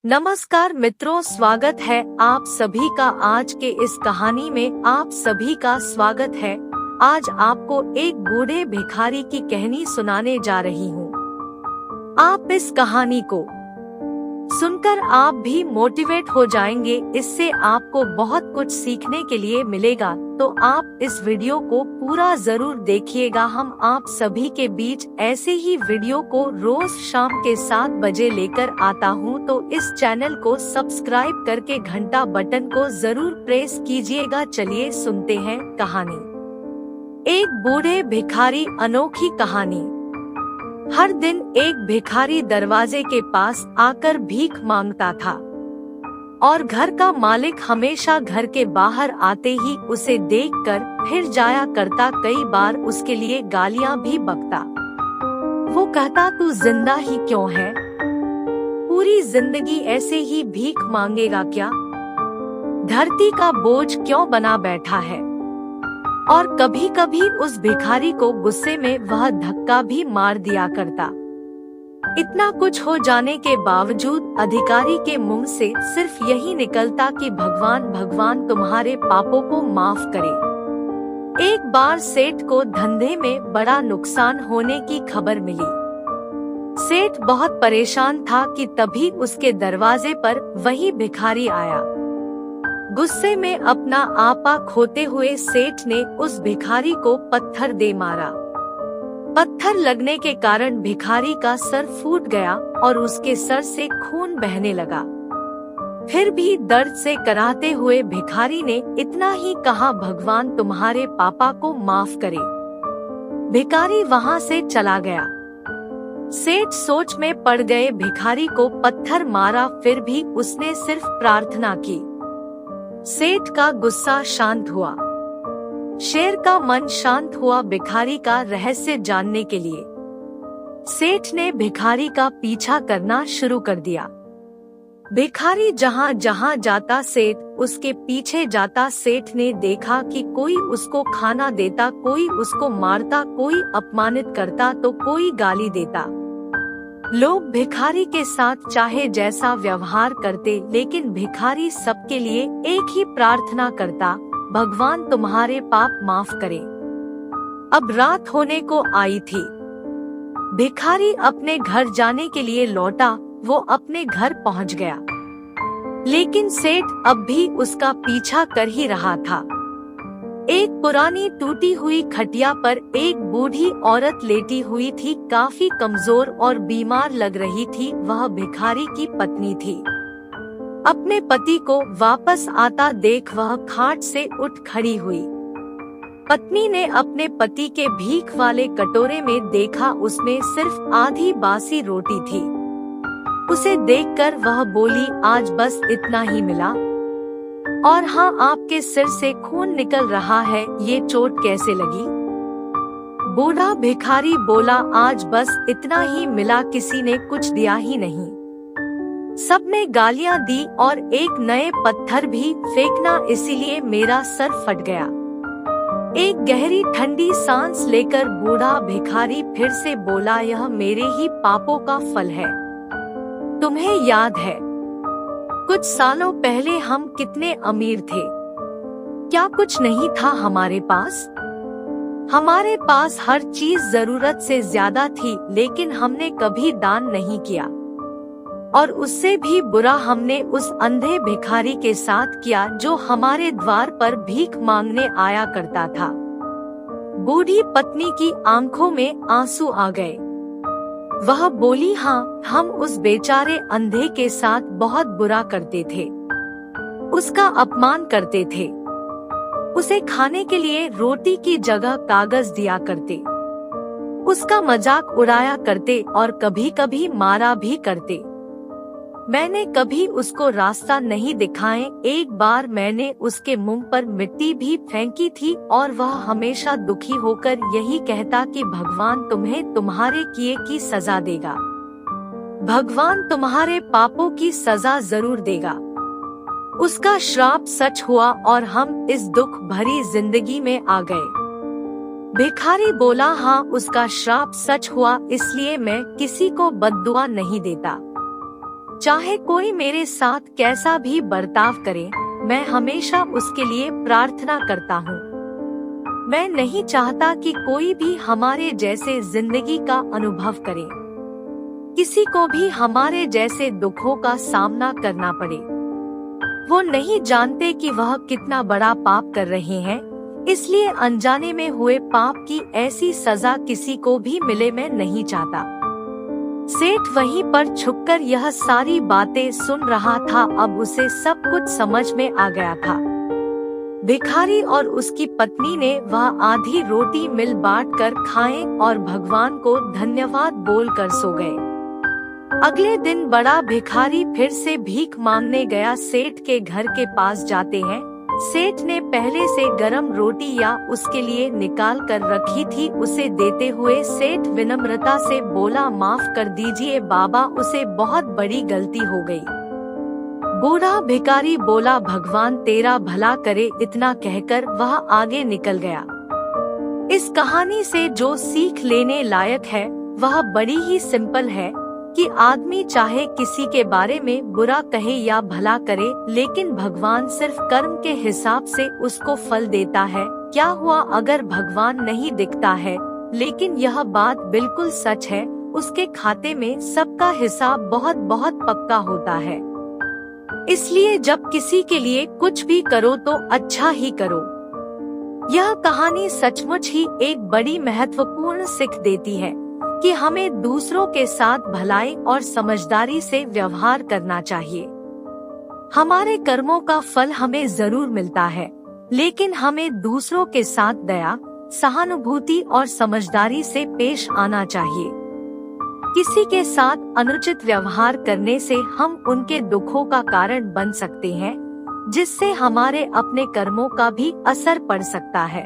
नमस्कार मित्रों, स्वागत है आप सभी का आज के इस कहानी में। आप सभी का स्वागत है। आज आपको एक बूढ़े भिखारी की कहानी सुनाने जा रही हूँ। आप इस कहानी को सुनकर आप भी मोटिवेट हो जाएंगे। इससे आपको बहुत कुछ सीखने के लिए मिलेगा, तो आप इस वीडियो को पूरा जरूर देखिएगा। हम आप सभी के बीच ऐसे ही वीडियो को रोज शाम के 7 बजे लेकर आता हूं, तो इस चैनल को सब्सक्राइब करके घंटा बटन को जरूर प्रेस कीजिएगा। चलिए सुनते हैं कहानी। एक बूढ़े भिखारी। अनोखी कहानी। हर दिन एक भिखारी दरवाजे के पास आकर भीख मांगता था और घर का मालिक हमेशा घर के बाहर आते ही उसे देखकर फिर जाया करता। कई बार उसके लिए गालियां भी बकता। वो कहता, तू जिंदा ही क्यों है? पूरी जिंदगी ऐसे ही भीख मांगेगा क्या? धरती का बोझ क्यों बना बैठा है? और कभी कभी उस भिखारी को गुस्से में वह धक्का भी मार दिया करता। इतना कुछ हो जाने के बावजूद अधिकारी के मुंह से सिर्फ यही निकलता कि भगवान भगवान तुम्हारे पापों को माफ करे। एक बार सेठ को धंधे में बड़ा नुकसान होने की खबर मिली। सेठ बहुत परेशान था कि तभी उसके दरवाजे पर वही भिखारी आया। गुस्से में अपना आपा खोते हुए सेठ ने उस भिखारी को पत्थर दे मारा। पत्थर लगने के कारण भिखारी का सर फूट गया और उसके सर से खून बहने लगा। फिर भी दर्द से कराहते हुए भिखारी ने इतना ही कहा, भगवान तुम्हारे पापा को माफ करे। भिखारी वहां से चला गया। सेठ सोच में पड़ गए। भिखारी को पत्थर मारा, फिर भी उसने सिर्फ प्रार्थना की। सेठ का गुस्सा शांत हुआ। शेर का मन शांत हुआ भिखारी का रहस्य जानने के लिए। सेठ ने भिखारी का पीछा करना शुरू कर दिया। भिखारी जहाँ जहाँ जाता सेठ उसके पीछे जाता। सेठ ने देखा कि कोई उसको खाना देता, कोई उसको मारता, कोई अपमानित करता तो कोई गाली देता। लोग भिखारी के साथ चाहे जैसा व्यवहार करते, लेकिन भिखारी सबके लिए एक ही प्रार्थना करता, भगवान तुम्हारे पाप माफ करे। अब रात होने को आई थी। भिखारी अपने घर जाने के लिए लौटा। वो अपने घर पहुंच गया, लेकिन सेठ अब भी उसका पीछा कर ही रहा था। एक पुरानी टूटी हुई खटिया पर एक बूढ़ी औरत लेटी हुई थी। काफी कमजोर और बीमार लग रही थी। वह भिखारी की पत्नी थी। अपने पति को वापस आता देख वह खाट से उठ खड़ी हुई। पत्नी ने अपने पति के भीख वाले कटोरे में देखा, उसमें सिर्फ आधी बासी रोटी थी। उसे देखकर वह बोली, आज बस इतना ही मिला? और हाँ, आपके सिर से खून निकल रहा है, ये चोट कैसे लगी? बूढ़ा भिखारी बोला, आज बस इतना ही मिला, किसी ने कुछ दिया ही नहीं। सबने गालियां दी और एक नए पत्थर भी फेंकना, इसीलिए मेरा सर फट गया। एक गहरी ठंडी सांस लेकर बूढ़ा भिखारी फिर से बोला, यह मेरे ही पापों का फल है। तुम्हें याद है कुछ सालों पहले हम कितने अमीर थे? क्या कुछ नहीं था हमारे पास? हमारे पास हर चीज जरूरत से ज्यादा थी, लेकिन हमने कभी दान नहीं किया। और उससे भी बुरा हमने उस अंधे भिखारी के साथ किया जो हमारे द्वार पर भीख मांगने आया करता था। बूढ़ी पत्नी की आंखों में आंसू आ गए। वह बोली, हाँ, हम उस बेचारे अंधे के साथ बहुत बुरा करते थे, उसका अपमान करते थे, उसे खाने के लिए रोटी की जगह कागज दिया करते, उसका मजाक उड़ाया करते और कभी कभी मारा भी करते। मैंने कभी उसको रास्ता नहीं दिखाए। एक बार मैंने उसके मुंह पर मिट्टी भी फेंकी थी और वह हमेशा दुखी होकर यही कहता कि भगवान तुम्हें तुम्हारे किए की सजा देगा, भगवान तुम्हारे पापों की सजा जरूर देगा। उसका श्राप सच हुआ और हम इस दुख भरी जिंदगी में आ गए। भिखारी बोला, हाँ, उसका श्राप सच हुआ, इसलिए मैं किसी को बद्दुआ नहीं देता। चाहे कोई मेरे साथ कैसा भी बर्ताव करे, मैं हमेशा उसके लिए प्रार्थना करता हूँ। मैं नहीं चाहता कि कोई भी हमारे जैसे जिंदगी का अनुभव करे, किसी को भी हमारे जैसे दुखों का सामना करना पड़े। वो नहीं जानते कि वह कितना बड़ा पाप कर रहे हैं, इसलिए अनजाने में हुए पाप की ऐसी सजा किसी को भी मिले मैं नहीं चाहता। सेठ वहीं पर छुपकर यह सारी बातें सुन रहा था। अब उसे सब कुछ समझ में आ गया था। भिखारी और उसकी पत्नी ने वह आधी रोटी मिल बांटकर खाएं और भगवान को धन्यवाद बोलकर सो गए। अगले दिन बड़ा भिखारी फिर से भीख मांगने गया। सेठ के घर के पास जाते हैं। सेठ ने पहले से गरम रोटी या उसके लिए निकाल कर रखी थी। उसे देते हुए सेठ विनम्रता से बोला, माफ कर दीजिए बाबा, उसे बहुत बड़ी गलती हो गई। बूढ़ा भिखारी बोला, भगवान तेरा भला करे। इतना कहकर वह आगे निकल गया। इस कहानी से जो सीख लेने लायक है वह बड़ी ही सिंपल है कि आदमी चाहे किसी के बारे में बुरा कहे या भला करे, लेकिन भगवान सिर्फ कर्म के हिसाब से उसको फल देता है। क्या हुआ अगर भगवान नहीं दिखता है, लेकिन यह बात बिल्कुल सच है, उसके खाते में सबका हिसाब बहुत बहुत पक्का होता है। इसलिए जब किसी के लिए कुछ भी करो तो अच्छा ही करो। यह कहानी सचमुच ही एक बड़ी महत्वपूर्ण सीख देती है कि हमें दूसरों के साथ भलाई और समझदारी से व्यवहार करना चाहिए। हमारे कर्मों का फल हमें जरूर मिलता है, लेकिन हमें दूसरों के साथ दया, सहानुभूति और समझदारी से पेश आना चाहिए। किसी के साथ अनुचित व्यवहार करने से हम उनके दुखों का कारण बन सकते हैं, जिससे हमारे अपने कर्मों का भी असर पड़ सकता है।